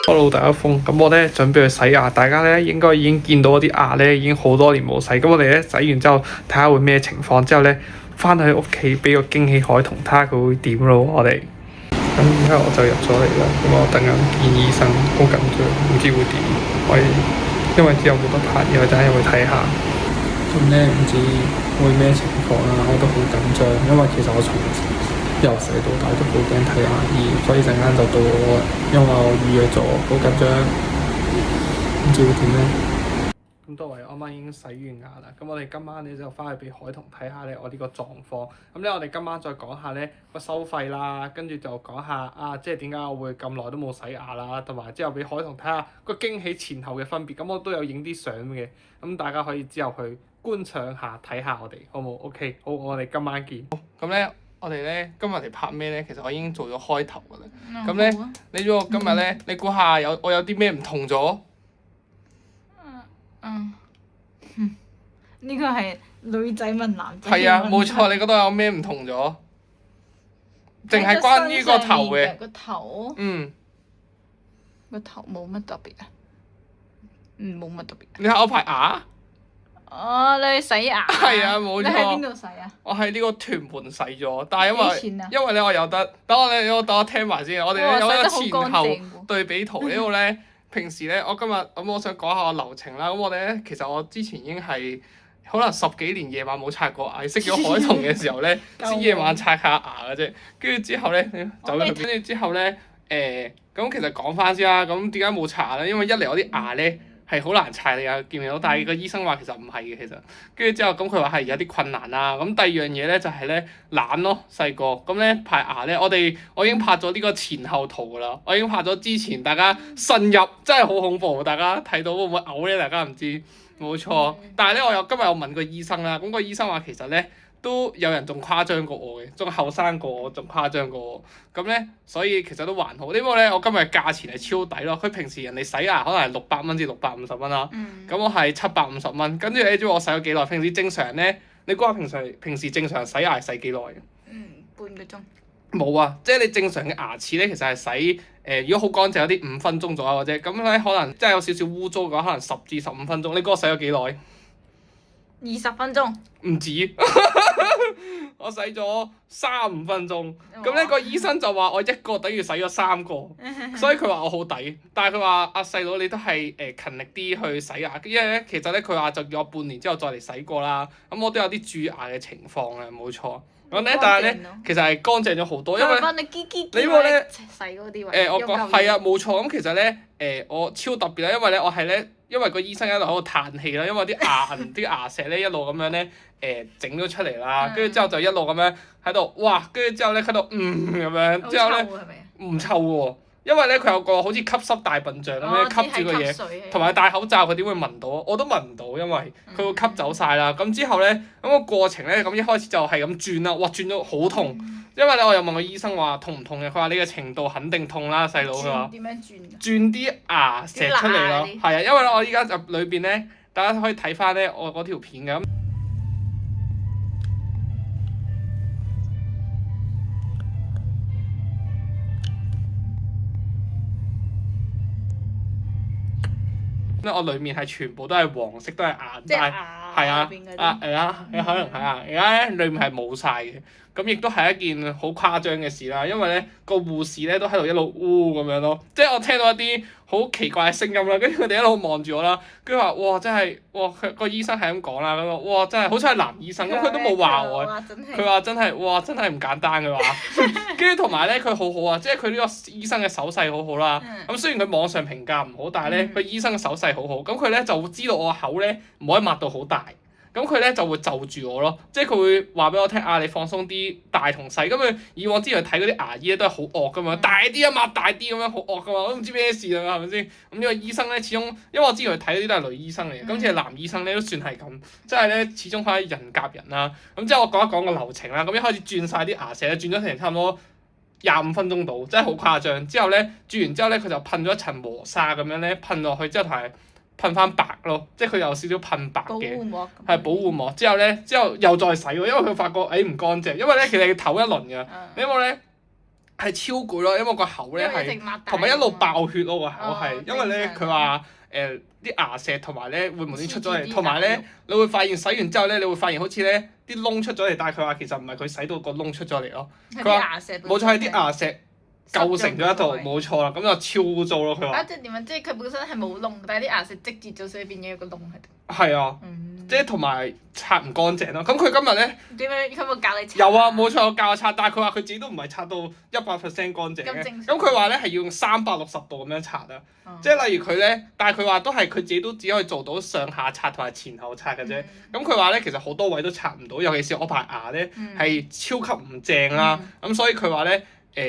Hello，大家風，咁我咧準備去洗牙，大家咧應該已經見到我啲牙咧已經好多年冇洗，咁我哋咧洗完之後睇下會咩情況，之後咧翻去屋企俾個驚喜海豚睇下佢會點咯，我哋。咁而家我就入咗嚟啦，咁我等緊見醫生，好緊張，唔知會點，因為之後冇得拍嘢，我等下入去睇下。咁咧唔知會咩情況啦，我都好緊張，因為其實我從由細到大都好驚睇牙醫，所以陣間就到我，因為我預約咗，好緊張，唔知會點咧。咁多位啱啱已經洗完牙啦，咁我哋今晚咧就翻去俾海豚睇下咧我呢個狀況。咁咧我哋今晚再講下咧個收費啦，跟住就講下即係點解我會咁耐都冇洗牙啦，同埋之後俾海豚睇下個驚喜前後嘅分別。咁我都有影啲相嘅，咁大家可以之後去觀賞下睇下我哋好冇 ？OK， 好，我哋今晚見。咁咧我哋咧今日嚟拍咩咧？其實我已經做咗開頭㗎啦。咁咧你知我今日咧，你估下我有啲咩唔同咗？呢個係女仔問男仔。係啊，冇錯，你覺得有咩唔同咗？淨係關於個頭嘅。個頭。個頭冇乜特別啊。冇乜特別。你睇我排牙？你去洗牙？係啊，冇錯。你喺邊度洗啊？我喺呢個屯門洗咗，但係因為咧我有得，等我聽埋先。我哋咧有一個前後對比圖呢度咧。平時咧，我今日我想講下個流程啦。咁我哋咧，其實我之前已經係可能10幾年夜晚冇刷過牙，識咗海豚嘅時候咧，先夜晚刷下牙嘅啫。跟住之後咧，走咗。跟住之後咧，咁其實講翻先啦。咁點解冇刷牙咧？因為一嚟我啲牙咧係好難刷，你見唔見到？但係個醫生話其實唔係嘅，其實。跟住之後咁佢話係有啲困難啦。咁第二樣嘢咧就係咧懶咯，細個咁咧排牙咧，我已經拍咗呢個前後圖㗎啦。我已經拍咗之前大家慎入，真係好恐怖，大家睇到會唔會嘔咧？大家唔知，冇錯。但係咧，今日我問過醫生啦，咁個醫生話其實咧都有人仲誇張過我嘅，仲後生過我，仲誇張過我。咁咧，所以其實都還好。因為咧，我今日價錢係超抵咯。佢平時人哋洗牙可能係600蚊至650蚊啦，咁我係750蚊。跟住你知我洗咗幾耐？平時正常人咧，你估下平時正常洗牙係洗幾耐嘅？半個鐘。冇啊，即係你正常嘅牙齒咧，其實係洗如果好乾淨有啲5分鐘左右嘅啫。咁咧可能即係有少少污糟嘅話，可能10至15分鐘。你估我洗咗幾耐？20分鐘。唔止，我洗咗35分鐘。咁咧個醫生就話我一個等於洗咗3個，所以佢話我好抵。但係佢話細佬你都係勤力啲去洗牙，因為咧其實咧佢話就叫我半年之後再嚟洗過啦。咁我都有啲蛀牙嘅情況嘅，冇錯。咁咧，但係咧，其實係乾淨咗好多，因為你話咧洗嗰啲位。我講係啊，冇錯。咁其實咧，我超特別啦，因為咧，我係咧，因為個醫生一路喺度嘆氣啦，因為啲牙石咧一路咁樣咧整咗出嚟啦，跟住之後就一路咁樣喺度，哇！跟住之後咧喺度咁樣，之後咧唔臭喎。因為咧佢有個好似吸濕大笨象咁樣吸住個嘢，同埋戴口罩佢點會聞到？我都聞唔到，因為佢會吸走晒啦。咁之後咧，咁個過程咧，咁一開始就係咁轉啦，哇轉咗好痛。因為咧我又問個醫生話痛唔痛嘅，佢話呢個程度肯定痛啦，細佬佢話。點樣轉㗎？轉啲牙石出嚟咯，係啊，因為咧我依家入裏邊咧，大家可以睇翻咧我嗰條片嘅。我裡面係全部都係黃色，都係牙，但係係啊，你可能係啊，而家咧裡面係冇晒嘅。咁亦都係一件好誇張嘅事啦，因為咧個護士咧都喺度一路咁樣咯，即係我聽到一啲好奇怪嘅聲音啦，跟住佢哋一路望住我啦，跟住話哇真係哇個醫生係咁講啦，咁啊哇真係好彩係男醫生，咁佢都冇話我，佢話真係哇真係唔簡單嘅話，跟住同埋咧佢好好啊，即係佢呢個醫生嘅手勢好好啦，咁雖然佢網上評價唔好，但係咧佢醫生嘅手勢好好，咁佢咧就知道我口咧唔可以擘到好大。咁佢咧就會就住我咯，即係佢會話俾我聽你放鬆啲，大同細。咁佢以往之前睇嗰啲牙醫咧都係好惡噶嘛，大啲啊擘大啲咁樣好惡噶嘛，我都唔知咩事啦，係咪先？咁呢個醫生咧始終，因為我之前睇嗰啲都係女醫生嚟嘅，今次係男醫生咧都算係咁，即係咧始終可以人夾人啦。咁之後我講一講個流程啦，咁一開始轉晒啲牙石咧，轉咗成差唔多25分鐘到，真係好誇張。之後咧轉完之後咧，佢就噴咗一層磨砂咁樣咧噴落去之後同埋噴翻白咯，即係佢有少少噴白保嘅。護膜咁。係保護膜，之後又再洗喎，因為佢發覺唔乾淨，因為咧其實要唞一輪㗎，因為咧係超攰咯，因為個口咧係同埋一路爆血咯個口係，因為咧佢話啲牙石同埋咧會無端出咗嚟，同埋咧你會發現洗完之後咧，你會發現好似咧啲窿出咗嚟，但係佢話其實唔係佢洗到個窿出咗嚟咯，佢話冇錯係啲牙石構成咗一度，冇錯啦，咁就超污糟咯佢話。即係點啊？即係佢本身係冇窿，但係啲牙石積住咗，所以變咗有個窿喺度。係啊，即係同埋刷唔乾淨咯。咁佢今日咧點樣？佢有冇教你刷？有啊，冇錯，我教我刷，但係佢話佢自己都唔係刷到100%乾淨嘅。咁佢話咧係要用360度咁樣刷啊，即係例如佢咧，但係佢話都係佢自己都只可以做到上下刷同埋前後刷嘅啫。咁佢話咧其實好多位都刷唔到，尤其是我排牙咧係超級唔正啦。咁所以佢話咧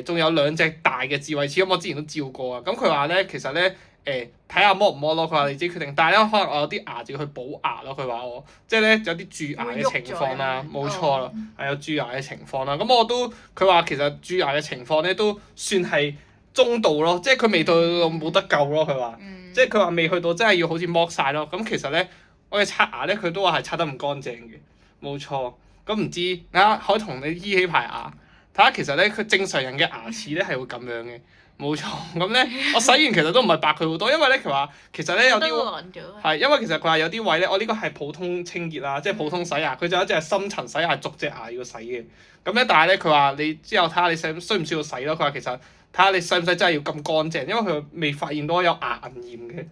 仲有2隻大嘅智慧齒，咁我之前都照過啊。咁佢話咧其實咧睇下剝唔剝咯，佢話你自己決定。但係咧可能我有啲牙就要去補牙咯，佢話我即係咧有啲蛀牙嘅情況啦，冇錯啦，係有蛀牙嘅情況啦。咁我都佢話其實蛀牙嘅情況咧都算係中度咯，即係佢未到冇得救咯。佢話，即係佢話未去到真係要好似剝晒咯。咁其實咧我哋刷牙咧佢都話係刷得唔乾淨嘅，冇錯。咁唔知睇下可以同你醫起排牙。睇下其實咧，佢正常人嘅牙齒咧係會咁樣嘅，冇錯。咁咧，我洗完其實都唔係白佢好多，因為咧佢話其實咧有啲係因為其實佢話有啲位咧，我呢個係普通清潔啦，即係普通洗牙。佢就有一隻係深層洗牙，逐隻牙要洗嘅。咁咧，但係咧佢話你之後睇下你需唔需要洗咯。佢話其實睇下你使唔使真係要咁乾淨，因為佢未發現到有牙齦炎嘅。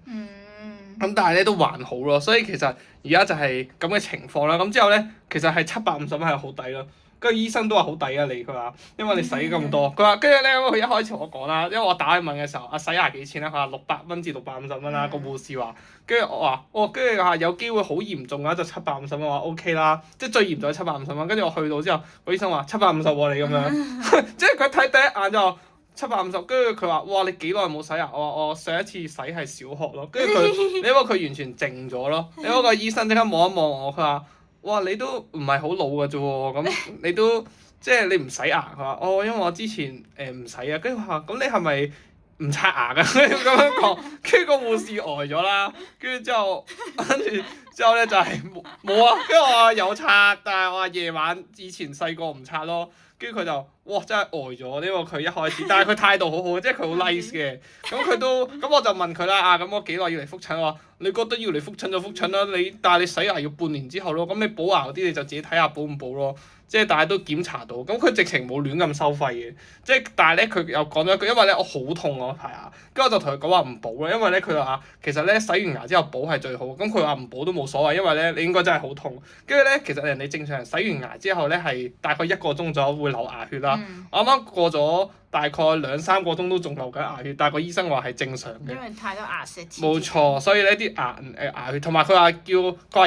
咁但係咧都還好咯，所以其實而家就係咁嘅情況啦。咁之後咧，其實係750蚊係好抵咯。跟住醫生都話好抵啊你，佢話因為你洗咁多，佢話跟住咧佢一開始同我講啦，因為我打去問嘅時候，洗牙幾錢咧？佢話600蚊至650蚊啦，個護士話。跟住我話，跟住話有機會好嚴重嘅話就750蚊，我話 OK 啦，即係最嚴重係750蚊。跟住我去到之後，個醫生話750喎你咁樣，即係佢睇第一眼就750，跟住佢話哇你幾耐冇洗牙？我話我上一次洗係小學咯，跟住佢因為佢完全靜咗咯，因為個醫生即刻望一望我，佢話。哇！你都唔係好老嘅啫喎，咁你都即係你唔洗牙？佢話因為我之前唔洗啊，跟住佢話咁你係咪唔刷牙㗎？咁樣講，跟住個護士呆咗啦，跟住之後咧就係冇啊，跟住我話有刷，但係我話夜晚以前細個唔刷咯。跟住佢就哇真係呆咗，因為佢一開始，但係佢態度好好，即係佢好 nice 嘅。咁我就問佢啦，咁我幾耐要嚟覆診？我話你覺得要嚟覆診就覆診啦，但係你洗牙要半年之後咯，咁你補牙嗰啲你就自己睇下補唔補咯。即係大家都檢查到，咁佢直情冇亂咁收費嘅。即係但係咧佢又講咗一句，因為咧我好痛啊排牙，跟住我就同佢講話唔補啦，因為咧佢話其實咧洗完牙之後補係最好。咁佢話唔補都冇所謂，因為咧你應該真係好痛。跟住咧其實人哋正常人洗完牙之後咧係大概1個鐘左右會流牙血啦。我啱啱過咗大概2-3個鐘都仲流緊牙血，但係個醫生話係正常嘅。因為太多牙石。冇錯，所以咧啲牙血同埋佢話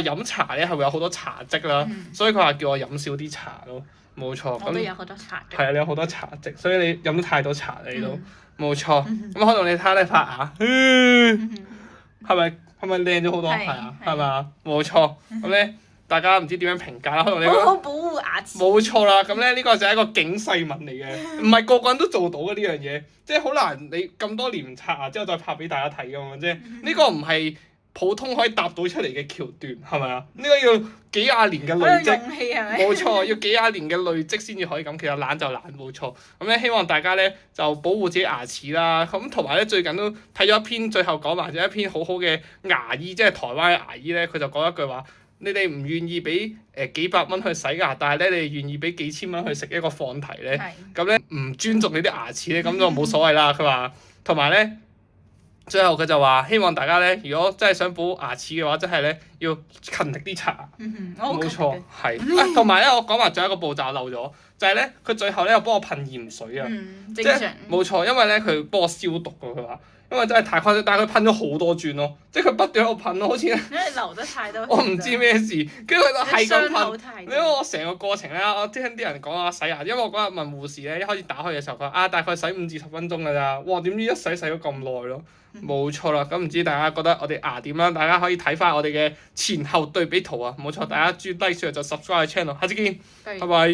飲茶咧係會有好多茶漬啦，所以佢話叫我飲少啲茶咯，冇錯。我都有好多茶漬。係啊，你有好多茶漬，所以你飲得太多茶你都冇錯。咁可能你睇下你排牙，係咪靚咗好多？係啊，係嘛？冇錯。咁咧。大家唔知點樣評價啦，可能你好好保護牙齒。冇錯啦，咁咧呢個就係一個警世文嚟嘅，唔係個個人都做到嘅呢樣嘢，即係好難你咁多年唔刷牙之後再拍俾大家睇㗎嘛，即係呢個唔係普通可以答到出嚟嘅橋段，係咪啊？呢個要幾廿年嘅累積，冇錯，要幾廿年嘅累積先至可以咁。其實懶就懶，冇錯。咁咧希望大家咧就保護自己牙齒啦。咁同埋咧最近都睇咗一篇，最後講埋咗一篇好好嘅牙醫，即係台灣嘅牙醫咧，佢就講一句話。你哋唔願意俾幾百蚊去洗牙，但係咧你哋願意俾幾千蚊去食一個放題咧，咁咧唔尊重你啲牙齒咧，咁就冇所謂啦。佢話，同埋咧，最後佢就話希望大家咧，如果真係想補牙齒嘅話，真係咧要勤力啲刷牙。冇錯，係。同埋咧，我講埋最後一個步驟漏咗，就係咧佢最後咧又幫我噴鹽水啊，即係冇錯，因為咧佢幫我消毒㗎，佢話。因為真係太誇張，但係佢噴咗好多轉咯，即係佢不斷喺度噴咯，好似因為流得太多。我唔知咩事，跟住佢就係咁噴。因為我成個過程咧，我聽啲人講洗牙，因為我嗰日問護士咧，一開始打開嘅時候佢話大概洗5至10分鐘㗎咋，哇點知一洗咗咁耐咯，冇錯啦。咁唔知大家覺得我哋牙點啦？大家可以睇翻我哋嘅前後對比圖啊，冇錯，大家注意 like 就 subscribe channel，下次見，拜拜。